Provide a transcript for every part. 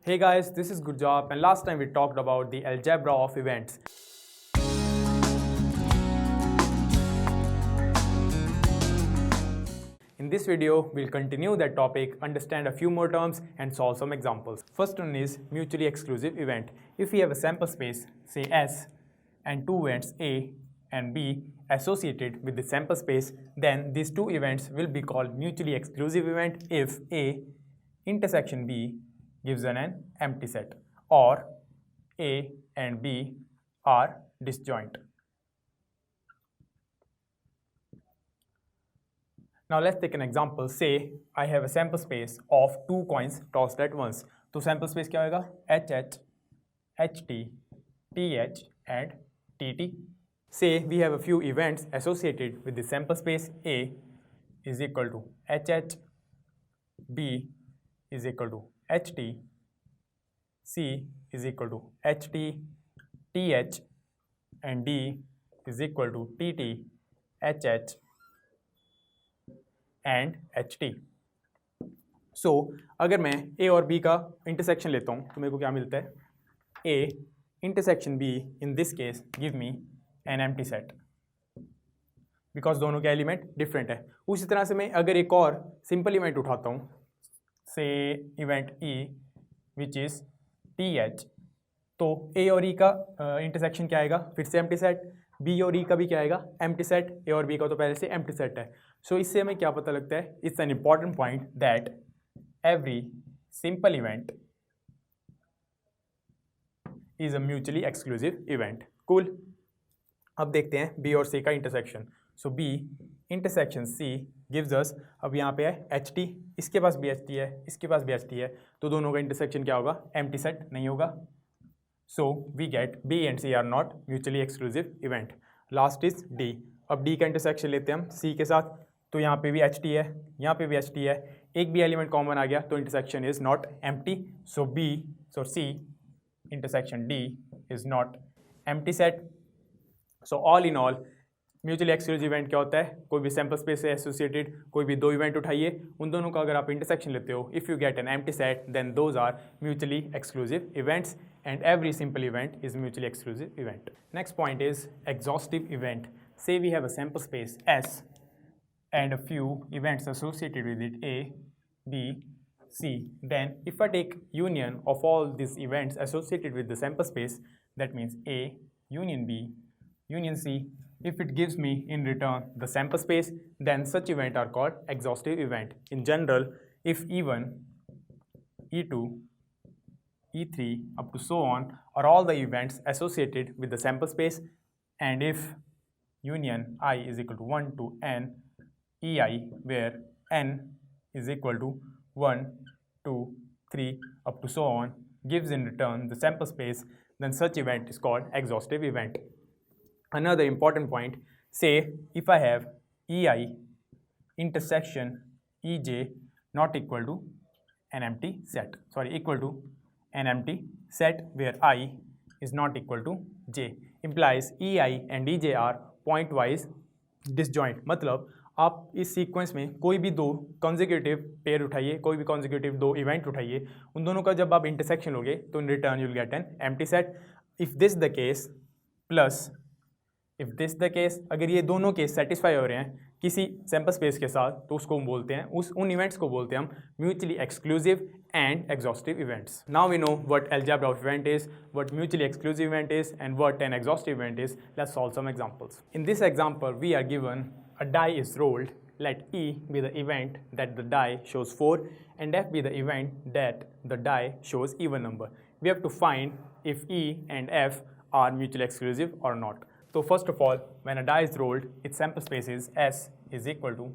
Hey guys, this is Gurjap, and last time we talked about the algebra of events. In this video, we'll continue that topic, understand a few more terms and solve some examples. First one is mutually exclusive event. If we have a sample space, say S, and two events A and B associated with the sample space, then these two events will be called mutually exclusive event if A intersection B gives an empty set or A and B are disjoint. Now let's take an example. Say I have a sample space of two coins tossed at once. तो sample space क्या होगा? HH, HT, TH and TT. Say we have a few events associated with the sample space. A is equal to HH, B is equal to HT, C is equal to HT, TH and D is equal to TT, HH and HT. So अगर मैं A और B का intersection लेता हूँ तो मेरे को क्या मिलता है? A intersection B in this case give me an empty set because दोनों के एलिमेंट डिफरेंट है. उसी तरह से मैं अगर एक और सिंपल इवेंट उठाता हूँ, से event E which is TH, तो A और E का इंटरसेक्शन क्या आएगा? फिर से एम्प्टी सेट. B और E का भी क्या आएगा? Empty set. A और B का तो पहले से एम्प्टी सेट है. सो इससे हमें क्या पता लगता है? It's an important point that every simple event is a mutually exclusive event. Cool. अब देखते हैं B और C का इंटरसेक्शन. सो B intersection C gives us, अब यहाँ पे है HT, इसके पास भी HT है, इसके पास भी HT है, तो दोनों का इंटरसेक्शन क्या होगा? एम्प्टी सेट नहीं होगा. So we get B and C are not mutually exclusive event. Last is D. अब D का इंटरसेक्शन लेते हैं हम C के साथ, तो यहाँ पे भी HT है, यहाँ पे भी HT है, एक भी एलिमेंट कॉमन आ गया तो intersection is not empty. So C intersection D is not empty set. So all in all mutually exclusive event क्या होता है? कोई भी सैम्पल स्पेस से एसोसिएटेड कोई भी दो इवेंट उठाइए, उन दोनों का अगर आप इंटरसेक्शन लेते हो, if you get an empty set then those are mutually exclusive events and every simple event is mutually exclusive event. Next point is exhaustive event. Say we have a sample space S and a few events associated with it A, B, C. Then if I take union of all these events associated with the sample space, that means A union B union C. If it gives me in return the sample space, then such event are called exhaustive event. In general, if E1, E2, E3 up to so on are all the events associated with the sample space, and if union I is equal to 1 to n ei where n is equal to 1, 2, 3 up to so on gives in return the sample space, then such event is called exhaustive event. Another important point, say if I have ei intersection ej not equal to an empty set, equal to an empty set where I is not equal to j, implies ei and ej are point wise disjoint. मतलब आप इस sequence में कोई भी दो consecutive pair उठाइए, कोई भी कॉन्जिक्यूटिव दो इवेंट उठाइए, उन दोनों का जब आप इंटरसेक्शन लोगे तो in return you will get an empty set. If this the case plus if this the case, अगर ये दोनों केस सेटिस्फाई हो रहे हैं किसी सैम्पल स्पेस के साथ, तो उसको बोलते हैं, उन इवेंट्स को बोलते हैं हम mutually exclusive and exhaustive events. Now we know what algebra of event is, what mutually exclusive event is, and what an exhaustive event is. Let's solve some examples. In this example, we are given a die is rolled. Let E be the event that the die shows 4 and F be the event that the die shows even number. We have to find if E and F are mutually exclusive or not. So first of all, when a die is rolled, its sample space is S is equal to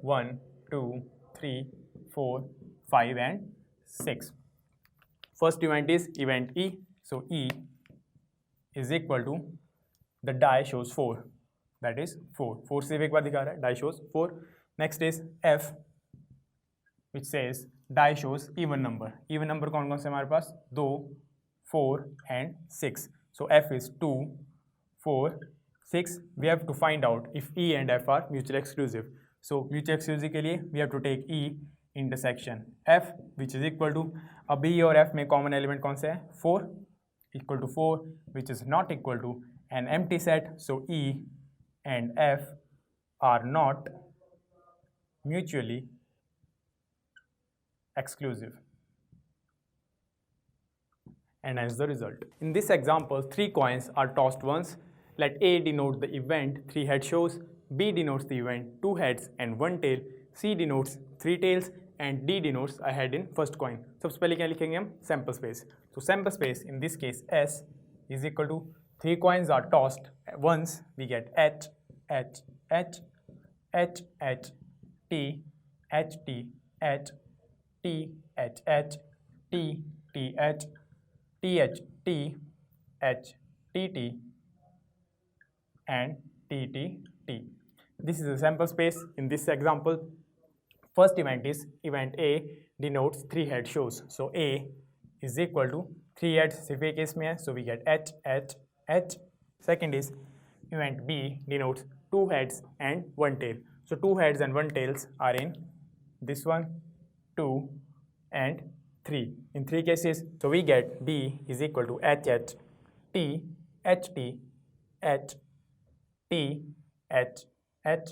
1, 2, 3, 4, 5 and 6. First event is event E. So E is equal to the die shows 4, that is 4. 4 से एक बार दिखा रहा है, die shows 4. Next is F which says die shows even number. Even number कौन कौन से हमारे पास? 2, 4 and 6. So F is 2, 4, 6. We have to find out if E and F are mutually exclusive. So mutually exclusive के लिए we have to take E intersection F which is equal to, अब B और F में common element कौन सा है 4 equal to 4 which is not equal to an empty set. So E and F are not mutually exclusive. And as the result, in this example, 3 coins are tossed once. Let A denote the event 3 head shows, B denotes the event 2 heads and 1 tail, C denotes 3 tails and D denotes a head in first coin. सबसे पहले क्या लिखेंगे हम sample space. So sample space in this case S is equal to 3 coins are tossed once, we get H H H H H T H T H T H H T T H T H T H T T and T T T. This is a sample space. In this example, first event is event A denotes 3 head shows. So A is equal to 3 heads सिर्फ एक case में है, so we get H H H. Second is event B denotes 2 heads and 1 tail. So 2 heads and 1 tails are in this one, 2 and 3 in 3 cases. So we get B is equal to H H T H T H T H H.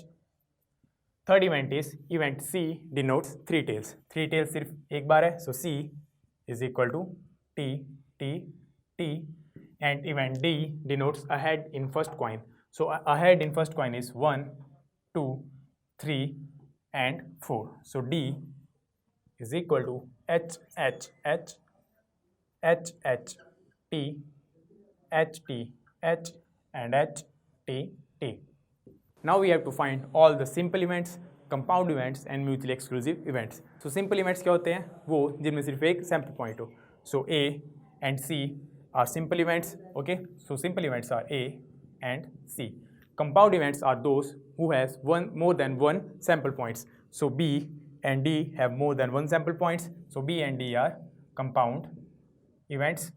Third event is event C denotes 3 tails. 3 tails सिर्फ एक बार है, so C is equal to T T T. And event D denotes a head in first coin. So a head in first coin is 1 2 3 and 4. So D is equal to H H H H H T H T H and H T T. Now we have to find all the simple events, compound events and mutually exclusive events. So simple events क्या होते हैं, वो जिनमें सिर्फ एक sample point हो. So A and C are simple events. Okay, so simple events are A and C. Compound events are those who has more than one sample points. So B and D have more than one sample points. So B and D are compound events.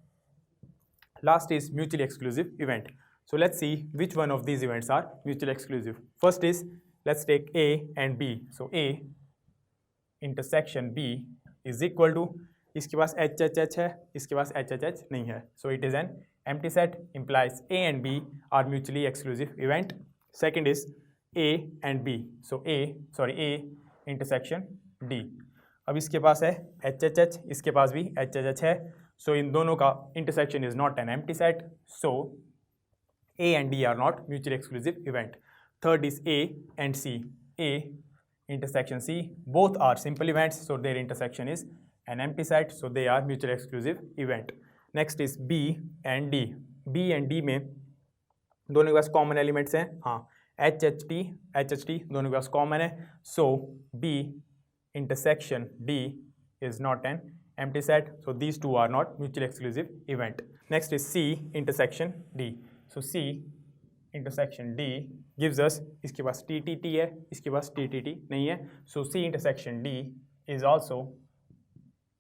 Last is mutually exclusive event. So let's see which one of these events are mutually exclusive. First is, let's take A and B. So A intersection B is equal to, इसके पास H H H है, इसके पास H H H नहीं है. So it is an empty set, implies A and B are mutually exclusive event. Second is A and B. So A intersection D. अब इसके पास है H H H, इसके पास भी H H H है. So इन दोनों का intersection is not an empty set. So A and D are not mutually exclusive event. Third is A and C. A intersection C. Both are simple events, so their intersection is an empty set, so they are mutually exclusive event. Next is B and D. B and D में दोनों के पास common elements हैं, हाँ H H T दोनों के पास common है. So B intersection D is not an empty set, so these two are not mutually exclusive event. Next is C intersection D. So C intersection D gives us, इसके पास T T T है, इसके पास T T T नहीं है. So C intersection D is also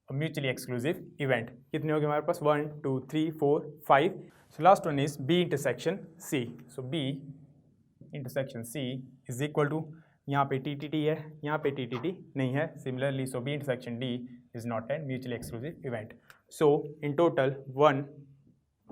a mutually exclusive event. कितने हो गए हमारे पास 1 2 3 4 5. So last one is B intersection C. So B intersection C is equal to, यहाँ पे T T T है, यहाँ पे T T T नहीं है. Similarly, so B intersection D is not a mutually exclusive event. So in total 1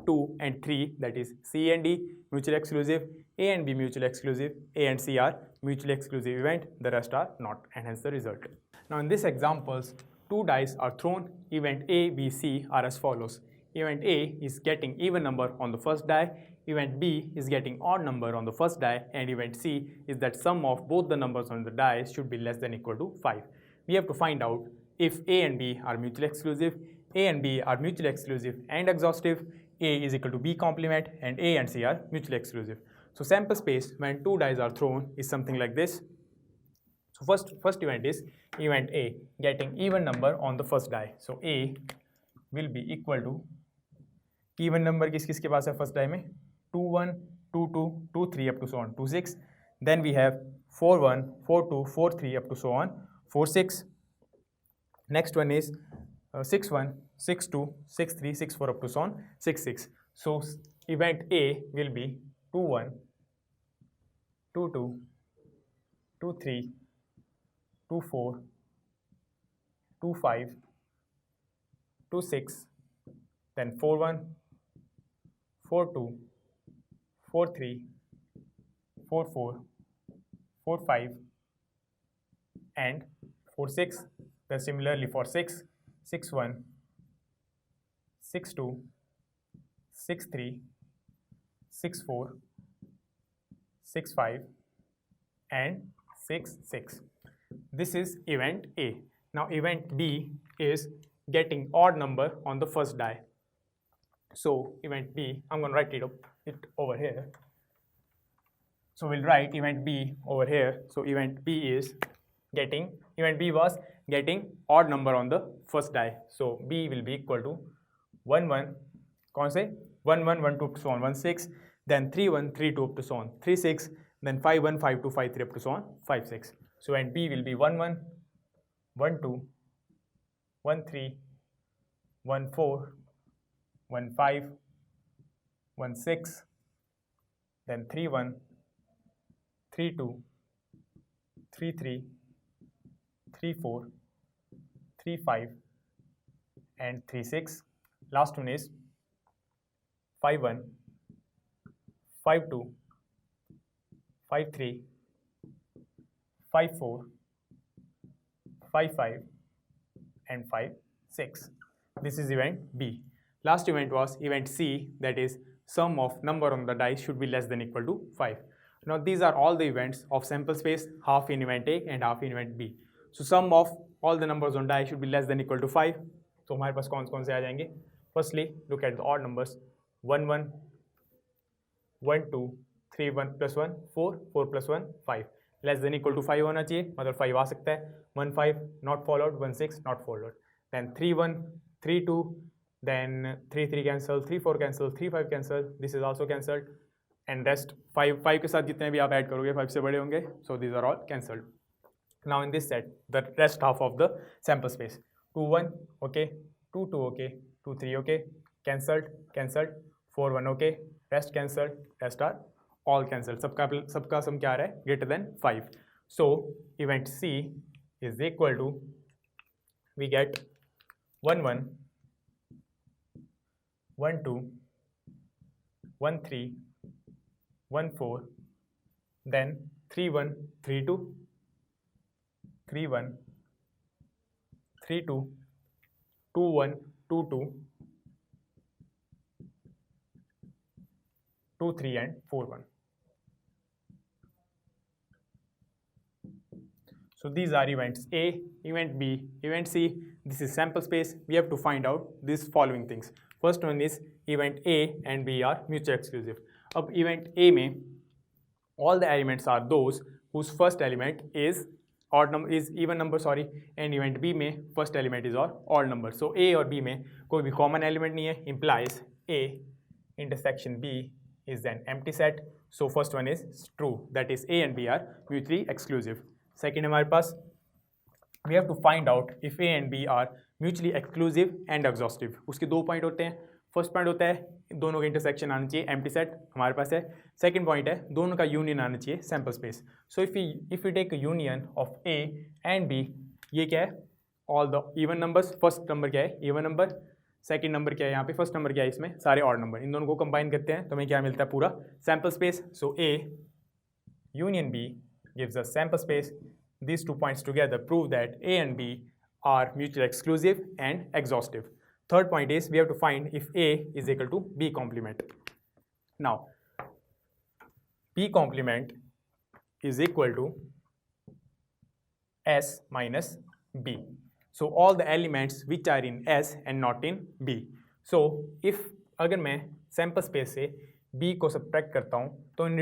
2 and 3, that is C and D mutually exclusive, A and B mutually exclusive, A and C are mutually exclusive event, the rest are not, and hence the result. Now in this examples, 2 dice are thrown. Event A, B, C are as follows. Event A is getting even number on the first die, event B is getting odd number on the first die, and event C is that sum of both the numbers on the die should be less than equal to 5. We have to find out if A and B are mutually exclusive, A and B are mutually exclusive and exhaustive, A is equal to B complement, and A and C are mutually exclusive. So sample space when 2 dice are thrown is something like this. So first event is event A getting even number on the first die. So A will be equal to even number किसके पास है first die में 2 1 2 2 2 3 up to so on 2 6. Then we have 4 1 4 2 4 3 up to so on 4 6. Next one is 6 1 6 2 6 3 6 4 up to so on 6 6. So event A will be 2 1 2 2 2 3 2 4 2 5, 2 6, then 4 1, 4 2, 4 3, 4 4, 4 5, and 4 6. Then similarly for 6, 6 1, 6 2, 6 3, 6 4, 6 5, and 6 6. This is event A. Now event B is getting odd number on the first die. So event B, I'm going to write it over here. So we'll write event B over here. So event B was getting odd number on the first die. So B will be equal to 1 1, कौन से 1 1 1 2 up to so on 1 6, then 3 1 3 2 up to so on 3 6, then 5 1 5 2 5 3 up to so on 5 6. So and B will be 1 1 1 2 1 3 1 4 1 5 1 6, then 3 1 3 2 3 3 3 4 3 5, and 3 6. Last one is 5 1 5 2 5 3 5 4 5 5, and 5 6. This is event B. Last event was event C, that is sum of number on the dice should be less than equal to 5. Now these are all the events of sample space, half in event A and half in event B. So sum of all the numbers on die should be less than equal to 5. तो हमारे पास कौन से आ जाएंगे? Firstly, look at the odd numbers. 1 1 1 2 3 1 plus 1 4 4 plus 1 5. Less than equal to 5 होना चाहिए, मतलब 5 आ सकता है. 1 5 not followed, 1 6 not followed. Then 3 1 3 2, then 3 3 cancel, 3 4 cancel, 3 5 cancel. This is also cancelled. And rest 5 5 के साथ जितने भी आप ऐड करोगे 5 से बड़े होंगे. So these are all cancelled. Now in this set, the rest half of the sample space. 2 1 okay, 2 2 okay, 2 3 okay, cancelled cancelled, 4 1 okay, rest cancelled, rest are all cancelled. सबका सम क्या आ रहा है? Greater than 5. So event C is equal to, we get 1 1 1 2 1 3 1 4, then 3 1 3 2 3 1 3 2 2 1 2 2 2 3, and 4 1. So these are events A, event B, event C. This is sample space. We have to find out these following things. First one is event A and B are mutually exclusive. अब event A में all the elements are those whose first element is even number, and event B में first element is odd number. So A और B में कोई भी common element नहीं है, implies A intersection B is an empty set. So first one is true, that is A and B are mutually exclusive. Second हमारे पास, we have to find out if A and B are mutually exclusive and exhaustive. उसके दो point होते हैं. First point होता है दोनों का intersection आना चाहिए, एम्प्टी सेट हमारे पास है. सेकंड पॉइंट है दोनों का यूनियन आना चाहिए, sample space. So if you take union of A and B, ये क्या है? All the even numbers. First number क्या है? Even number. सेकंड नंबर क्या है यहाँ पे? फर्स्ट नंबर क्या है? इसमें सारे ऑड नंबर. इन दोनों को कंबाइन करते हैं तो हमें क्या मिलता है? पूरा sample space. So A union B gives us sample space. These 2 points together prove that A and B are mutually exclusive and exhaustive. Third point is we have to find if A is equal to B complement. Now, B complement is equal to S minus B. So all the elements which are in S and not in B. So if अगर मैं sample space से B को subtract करता हूँ तो in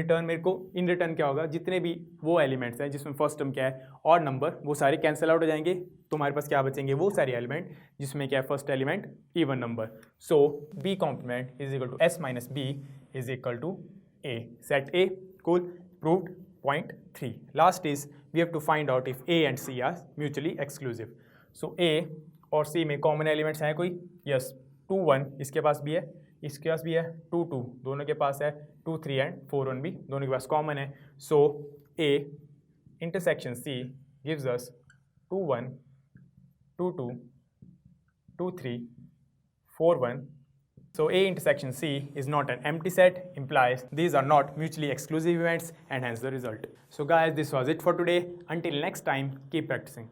return क्या होगा? जितने भी वो एलिमेंट्स हैं जिसमें फर्स्ट टर्म क्या है? ऑड नंबर, वो सारे कैंसिल आउट हो जाएंगे. तो हमारे पास क्या बचेंगे? वो सारे एलिमेंट जिसमें क्या है? First element even number. So B complement is equal to S minus B is equal to A. Set A. Cool. Proved. Point 3. Last is we have to find out if A and C are mutually exclusive. So A और C में common elements हैं कोई? Yes. 2 1 इसके पास भी है, इसके पास भी है. 2 2 दोनों के पास है. 2 3 एंड 4 1 भी दोनों के पास कॉमन है. सो A intersection C gives us 2 1 2 2, 2 3, 4 1. So A intersection C is not an empty set, implies these are not mutually exclusive events, and hence the result. So guys, this was it for today. Until next time, keep practicing.